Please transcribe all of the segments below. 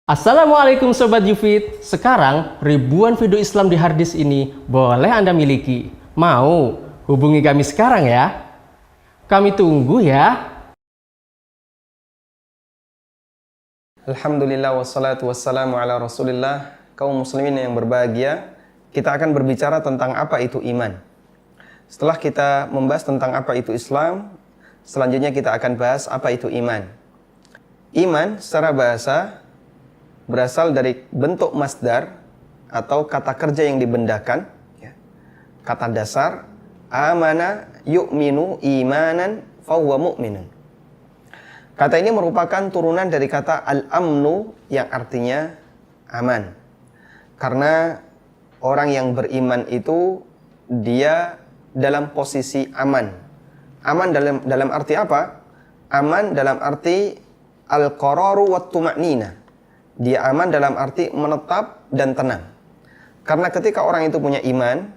Assalamualaikum Sobat Yufid. Sekarang ribuan video Islam di harddisk ini boleh Anda miliki. Mau? Hubungi kami sekarang ya. Kami tunggu ya. Alhamdulillah wassalatu wassalamu ala rasulillah. Kaum muslimin yang berbahagia, kita akan berbicara tentang apa itu iman. Setelah kita membahas tentang apa itu Islam, selanjutnya kita akan bahas apa itu iman. Iman secara bahasa berasal dari bentuk masdar atau kata kerja yang dibendakan. Kata dasar, amana yu'minu imanan fahuwa mu'minun. Kata ini merupakan turunan dari kata al-amnu yang artinya aman. Karena orang yang beriman itu dia dalam posisi aman. Aman dalam arti apa? Aman dalam arti al-qararu wat tuma'nina. Dia aman dalam arti menetap dan tenang. Karena ketika orang itu punya iman,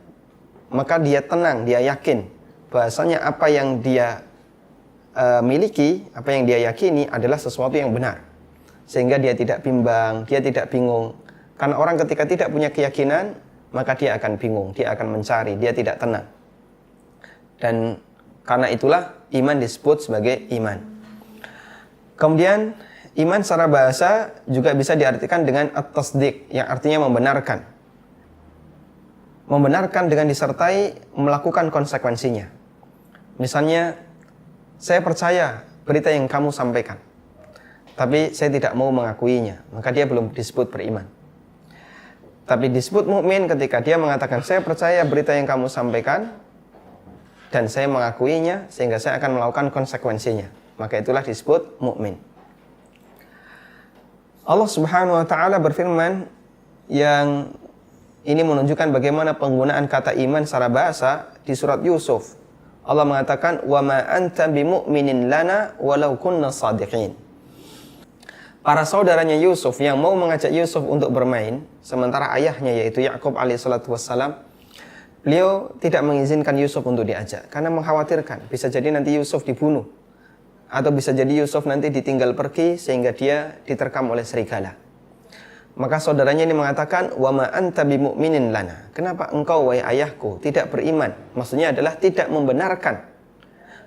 maka dia tenang, dia yakin bahasanya apa yang dia miliki, apa yang dia yakini adalah sesuatu yang benar. Sehingga dia tidak bimbang, dia tidak bingung. Karena orang ketika tidak punya keyakinan, maka dia akan bingung, dia akan mencari, dia tidak tenang. Dan karena itulah iman disebut sebagai iman. Kemudian iman secara bahasa juga bisa diartikan dengan at-tasdiq, yang artinya membenarkan. Membenarkan dengan disertai melakukan konsekuensinya. Misalnya, saya percaya berita yang kamu sampaikan, tapi saya tidak mau mengakuinya, maka dia belum disebut beriman. Tapi disebut mukmin ketika dia mengatakan, saya percaya berita yang kamu sampaikan, dan saya mengakuinya, sehingga saya akan melakukan konsekuensinya. Maka itulah disebut mukmin. Allah Subhanahu wa taala berfirman yang ini menunjukkan bagaimana penggunaan kata iman secara bahasa di surat Yusuf. Allah mengatakan, "Wa ma anta bimu'minin lana walau kunna shadiqin." Para saudaranya Yusuf yang mau mengajak Yusuf untuk bermain, sementara ayahnya yaitu Yakub alaihissalatu wassalam, beliau tidak mengizinkan Yusuf untuk diajak karena mengkhawatirkan bisa jadi nanti Yusuf dibunuh. Atau bisa jadi Yusuf nanti ditinggal pergi sehingga dia diterkam oleh serigala. Maka saudaranya ini mengatakan, wa ma anta bimu'minin lana. Kenapa engkau wahai ayahku tidak beriman? Maksudnya adalah tidak membenarkan.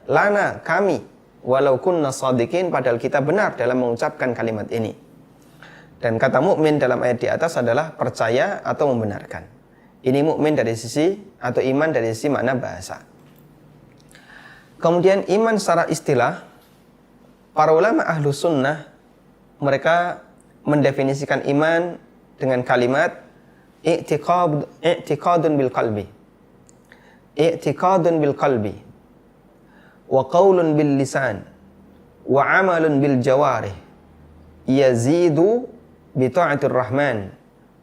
Lana, kami, walau kunna shadiqin, padahal kita benar dalam mengucapkan kalimat ini. Dan kata mukmin dalam ayat di atas adalah percaya atau membenarkan. Ini mukmin dari sisi atau iman dari sisi makna bahasa. Kemudian iman secara istilah, para ulama ahlu sunnah, mereka mendefinisikan iman dengan kalimat i'tiqadun bil qalbi. I'tiqadun bil qalbi. Wa qawlun bil lisan. Wa amalun bil jawarih. Yazidu bi ta'atir rahman.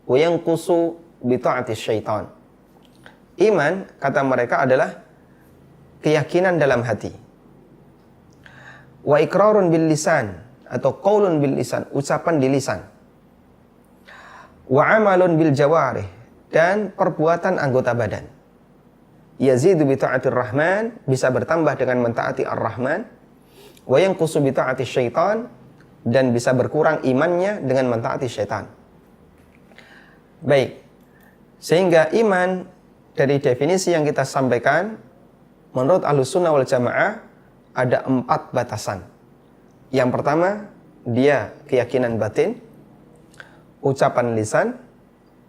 Wa yanqusu bi ta'atis syaitan. Iman, kata mereka, adalah keyakinan dalam hati. Wa iqrarun bil lisan atau qaulun bil lisan, ucapan di lisan. Wa amalun bil jawarih, dan perbuatan anggota badan. Yazidu bi ta'atir rahman, bisa bertambah dengan mentaati ar-rahman. Wa yanqusu bi ta'ati syaitan, dan bisa berkurang imannya dengan mentaati syaitan. Baik. Sehingga iman dari definisi yang kita sampaikan menurut Ahlussunnah wal Jamaah ada 4 batasan. Yang pertama, dia keyakinan batin, ucapan lisan,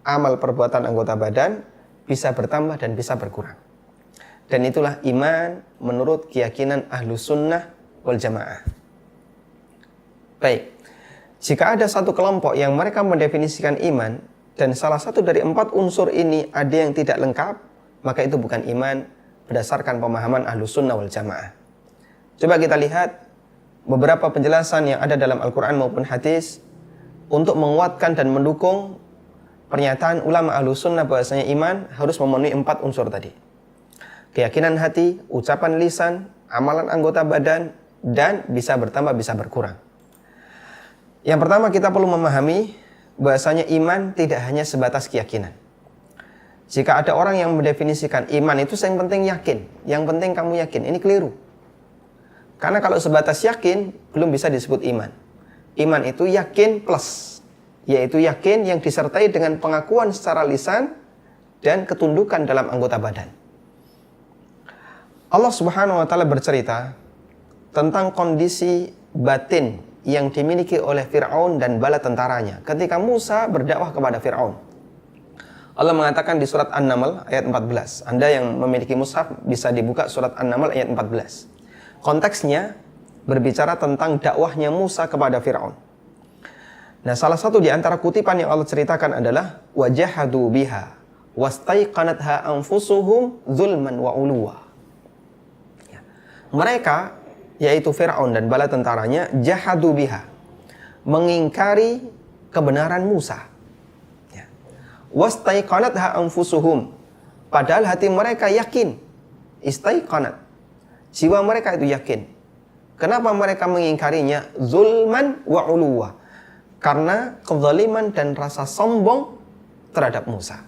amal perbuatan anggota badan, bisa bertambah dan bisa berkurang. Dan itulah iman menurut keyakinan Ahlussunnah wal Jamaah. Baik, jika ada satu kelompok yang mereka mendefinisikan iman, dan salah satu dari 4 unsur ini ada yang tidak lengkap, maka itu bukan iman berdasarkan pemahaman Ahlussunnah wal Jamaah. Coba kita lihat beberapa penjelasan yang ada dalam Al-Quran maupun hadis untuk menguatkan dan mendukung pernyataan ulama Ahlussunnah bahwasanya iman harus memenuhi 4 unsur tadi. Keyakinan hati, ucapan lisan, amalan anggota badan, dan bisa bertambah, bisa berkurang. Yang pertama, kita perlu memahami bahwasanya iman tidak hanya sebatas keyakinan. Jika ada orang yang mendefinisikan iman itu yang penting yakin, yang penting kamu yakin, ini keliru. Karena kalau sebatas yakin, belum bisa disebut iman. Iman itu yakin plus. yaitu yakin yang disertai dengan pengakuan secara lisan dan ketundukan dalam anggota badan. Allah Subhanahu wa taala bercerita tentang kondisi batin yang dimiliki oleh Fir'aun dan bala tentaranya ketika Musa berdakwah kepada Fir'aun. Allah mengatakan di surat An-Naml ayat 14. Anda yang memiliki mushaf bisa dibuka surat An-Naml ayat 14. Konteksnya berbicara tentang dakwahnya Musa kepada Fir'aun. Nah, salah satu di antara kutipan yang Allah ceritakan adalah wajahadu biha wastaiqanatha anfusuhum zulman wa uluwa. Mereka, yaitu Fir'aun dan bala tentaranya, jahadu biha, mengingkari kebenaran Musa. Wastaiqanatha anfusuhum, padahal hati mereka yakin. Istaiqanat, jiwa mereka itu yakin. Kenapa mereka mengingkarinya? Zulman wa uluwa, karena kezaliman dan rasa sombong terhadap Musa.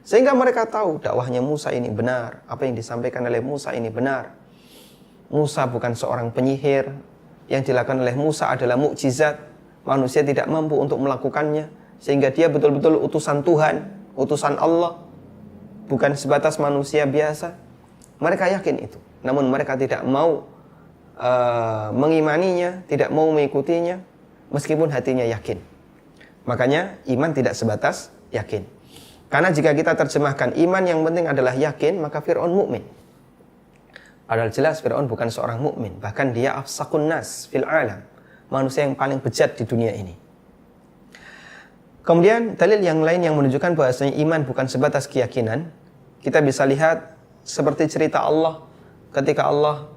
Sehingga mereka tahu dakwahnya Musa ini benar, apa yang disampaikan oleh Musa ini benar. Musa bukan seorang penyihir, yang dilakukan oleh Musa adalah mukjizat, manusia tidak mampu untuk melakukannya, sehingga dia betul-betul utusan Tuhan, utusan Allah, bukan sebatas manusia biasa. Mereka yakin itu, namun mereka tidak mau mengimaninya, tidak mau mengikutinya, meskipun hatinya yakin. Makanya iman tidak sebatas yakin. Karena jika kita terjemahkan iman yang penting adalah yakin, maka Fir'aun mukmin. Padahal jelas Fir'aun bukan seorang mukmin, bahkan dia afsaqun nas fil alam, manusia yang paling bejat di dunia ini. Kemudian dalil yang lain yang menunjukkan bahwasanya iman bukan sebatas keyakinan, kita bisa lihat seperti cerita Allah ketika Allah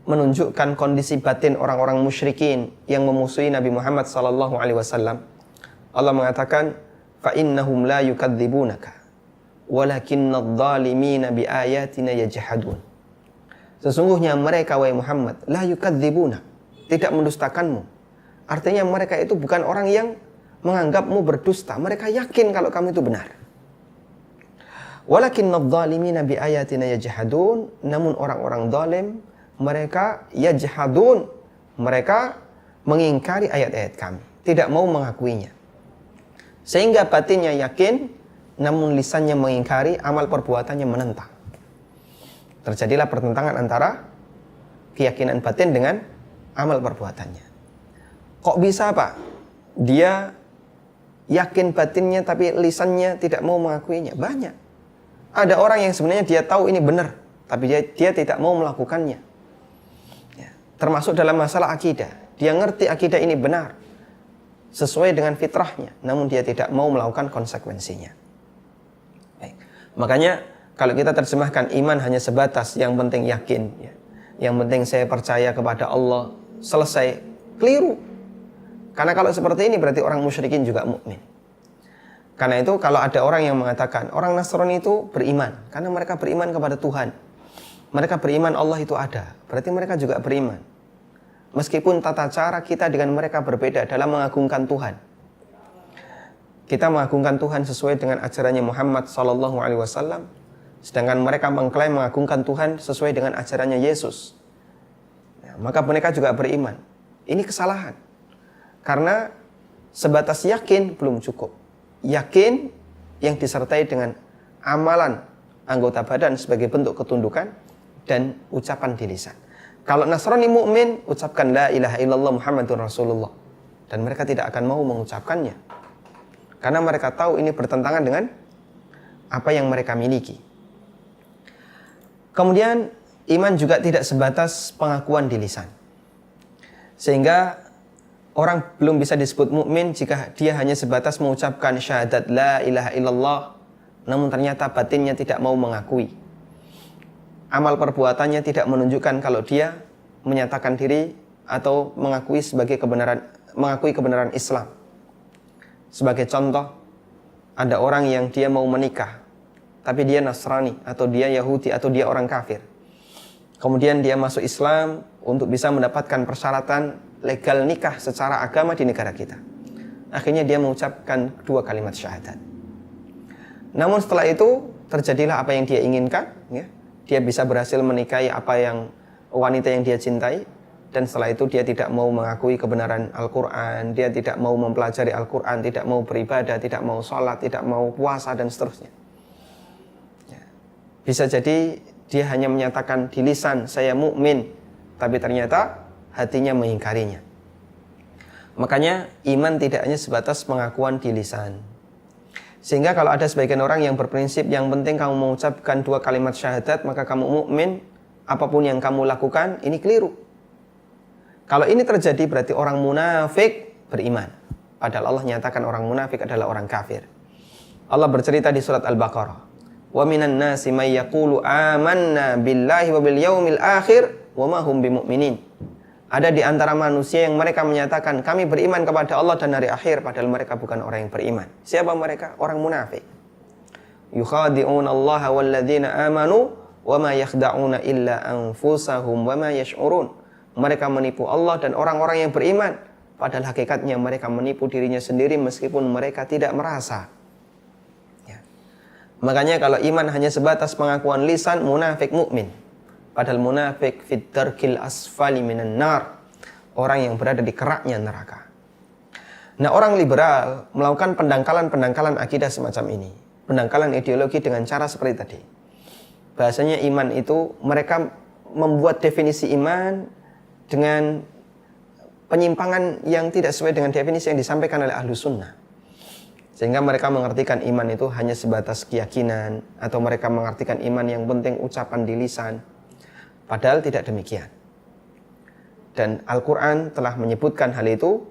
menunjukkan kondisi batin orang-orang musyrikin yang memusuhi Nabi Muhammad SAW. Allah mengatakan, fa innahum la yukadzibunaka walakinnadh dhalimina biayatina yajhadun. Sesungguhnya mereka, wahai Muhammad, la yukadzibuna, tidak mendustakanmu. Artinya mereka itu bukan orang yang menganggapmu berdusta, mereka yakin kalau kamu itu benar. Walakinnadh dhalimina biayatina yajhadun, namun orang-orang zalim mereka yajhadun, mereka mengingkari ayat-ayat kami, tidak mau mengakuinya. Sehingga batinnya yakin, namun lisannya mengingkari, amal perbuatannya menentang. Terjadilah pertentangan antara keyakinan batin dengan amal perbuatannya. Kok bisa, Pak? Dia yakin batinnya tapi lisannya tidak mau mengakuinya. Banyak. Ada orang yang sebenarnya dia tahu ini benar, tapi dia tidak mau melakukannya. Ya. Termasuk dalam masalah akidah. Dia ngerti akidah ini benar, sesuai dengan fitrahnya, namun dia tidak mau melakukan konsekuensinya. Baik. Makanya kalau kita terjemahkan iman hanya sebatas yang penting yakin, ya. Yang penting saya percaya kepada Allah, selesai, keliru. Karena kalau seperti ini berarti orang musyrikin juga mukmin. Karena itu kalau ada orang yang mengatakan orang Nasrani itu beriman, karena mereka beriman kepada Tuhan, mereka beriman Allah itu ada, berarti mereka juga beriman. Meskipun tata cara kita dengan mereka berbeda dalam mengagungkan Tuhan. Kita mengagungkan Tuhan sesuai dengan ajarannya Muhammad SAW, sedangkan mereka mengklaim mengagungkan Tuhan sesuai dengan ajarannya Yesus. Ya, maka mereka juga beriman. Ini kesalahan. Karena sebatas yakin belum cukup. Yakin yang disertai dengan amalan anggota badan sebagai bentuk ketundukan dan ucapan di lisan. Kalau Nasrani mukmin, ucapkan la ilaha illallah Muhammadur Rasulullah, dan mereka tidak akan mau mengucapkannya. Karena mereka tahu ini bertentangan dengan apa yang mereka miliki. Kemudian iman juga tidak sebatas pengakuan di lisan. Sehingga orang belum bisa disebut mukmin jika dia hanya sebatas mengucapkan syahadat la ilaha illallah, namun ternyata batinnya tidak mau mengakui. Amal perbuatannya tidak menunjukkan kalau dia menyatakan diri atau mengakui kebenaran Islam. Sebagai contoh, ada orang yang dia mau menikah, tapi dia Nasrani, atau dia Yahudi, atau dia orang kafir. Kemudian dia masuk Islam untuk bisa mendapatkan persyaratan legal nikah secara agama di negara kita. Akhirnya dia mengucapkan 2 kalimat syahadat. Namun setelah itu terjadilah apa yang dia inginkan, ya. Dia bisa berhasil menikahi wanita yang dia cintai, dan setelah itu dia tidak mau mengakui kebenaran Al-Quran, dia tidak mau mempelajari Al-Quran, tidak mau beribadah, tidak mau sholat, tidak mau puasa, dan seterusnya. Ya. Bisa jadi dia hanya menyatakan di lisan, saya mukmin, tapi ternyata hatinya mengingkarinya. Makanya iman tidak hanya sebatas pengakuan di lisan. Sehingga kalau ada sebagian orang yang berprinsip yang penting kamu mengucapkan 2 kalimat syahadat, maka kamu mukmin, apapun yang kamu lakukan, ini keliru. Kalau ini terjadi berarti orang munafik beriman. Padahal Allah nyatakan orang munafik adalah orang kafir. Allah bercerita di surat Al-Baqarah, "Wa minan nasi may yaqulu amanna billahi wa bil yaumil akhir wa ma hum bimumin." Ada di antara manusia yang mereka menyatakan kami beriman kepada Allah dan hari akhir, padahal mereka bukan orang yang beriman. Siapa mereka? Orang munafik. Yukhadi'una Allah wal ladzina amanu wa ma yakhda'una illa anfusahum wa ma yash'urun. Mereka menipu Allah dan orang-orang yang beriman, padahal hakikatnya mereka menipu dirinya sendiri meskipun mereka tidak merasa. Ya. Makanya kalau iman hanya sebatas pengakuan lisan, munafik mukmin. Padahal munafik fit darkil asfali minan nar, orang yang berada di keraknya neraka. Nah, orang liberal melakukan pendangkalan-pendangkalan akidah semacam ini, pendangkalan ideologi dengan cara seperti tadi. Bahasanya iman itu, mereka membuat definisi iman dengan penyimpangan yang tidak sesuai dengan definisi yang disampaikan oleh ahlu sunnah. Sehingga mereka mengartikan iman itu hanya sebatas keyakinan, atau mereka mengartikan iman yang penting ucapan di lisan. Padahal tidak demikian. Dan Al-Quran telah menyebutkan hal itu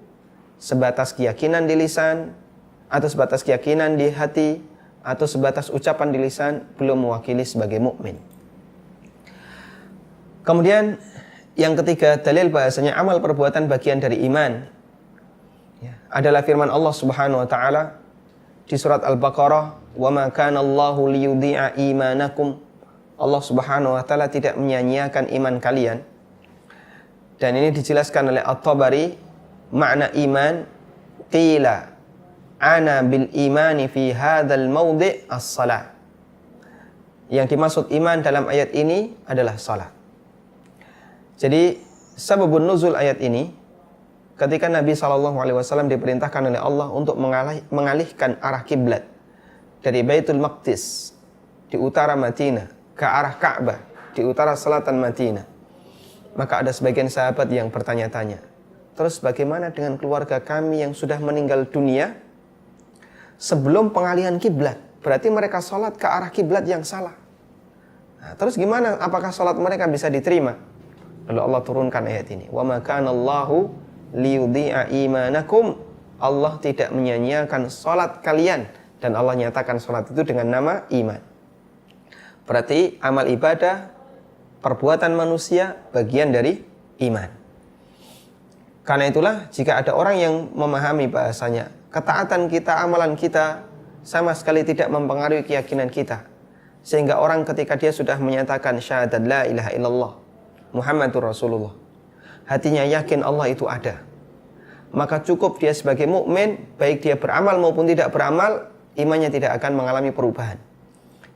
sebatas keyakinan di lisan, atau sebatas keyakinan di hati, atau sebatas ucapan di lisan, belum mewakili sebagai mukmin. Kemudian yang ketiga, dalil bahasanya amal perbuatan bagian dari iman, ya, adalah firman Allah Subhanahu wa taala di surat Al-Baqarah, "Wa ma kana Allahu liyudhi'a imanakum." Allah Subhanahu wa taala tidak menyia-nyiakan iman kalian. Dan ini dijelaskan oleh At-Tabari, makna iman, qila ana bil imani fi hadzal mawdi' as-salah. Yang dimaksud iman dalam ayat ini adalah salat. Jadi sababun nuzul ayat ini, ketika Nabi SAW diperintahkan oleh Allah untuk mengalihkan arah kiblat dari Baitul Maqdis di utara Madinah ke arah Ka'bah di utara selatan Madinah, maka ada sebagian sahabat yang bertanya-tanya, terus bagaimana dengan keluarga kami yang sudah meninggal dunia sebelum pengalihan kiblat? Berarti mereka sholat ke arah kiblat yang salah. Nah, terus gimana? Apakah sholat mereka bisa diterima? Lalu Allah turunkan ayat ini, "Wa ma kana Allahu liyudhi'a imanakum." Allah tidak menyia-nyiakan salat kalian, dan Allah nyatakan salat itu dengan nama iman. Berarti amal ibadah, perbuatan manusia bagian dari iman. Karena itulah jika ada orang yang memahami bahasanya ketaatan kita, amalan kita sama sekali tidak mempengaruhi keyakinan kita, sehingga orang ketika dia sudah menyatakan syahadat la ilaha illallah Muhammadur Rasulullah, hatinya yakin Allah itu ada, maka cukup dia sebagai mukmin, baik dia beramal maupun tidak beramal, imannya tidak akan mengalami perubahan.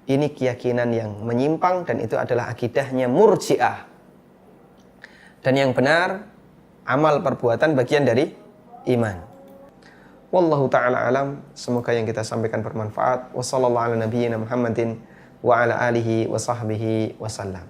Ini keyakinan yang menyimpang, dan itu adalah akidahnya Murji'ah. Dan yang benar, amal perbuatan bagian dari iman. Wallahu ta'ala alam. Semoga yang kita sampaikan bermanfaat. Wassallallahu ala nabiyyina Muhammadin wa ala alihi wa sahbihi wasallam.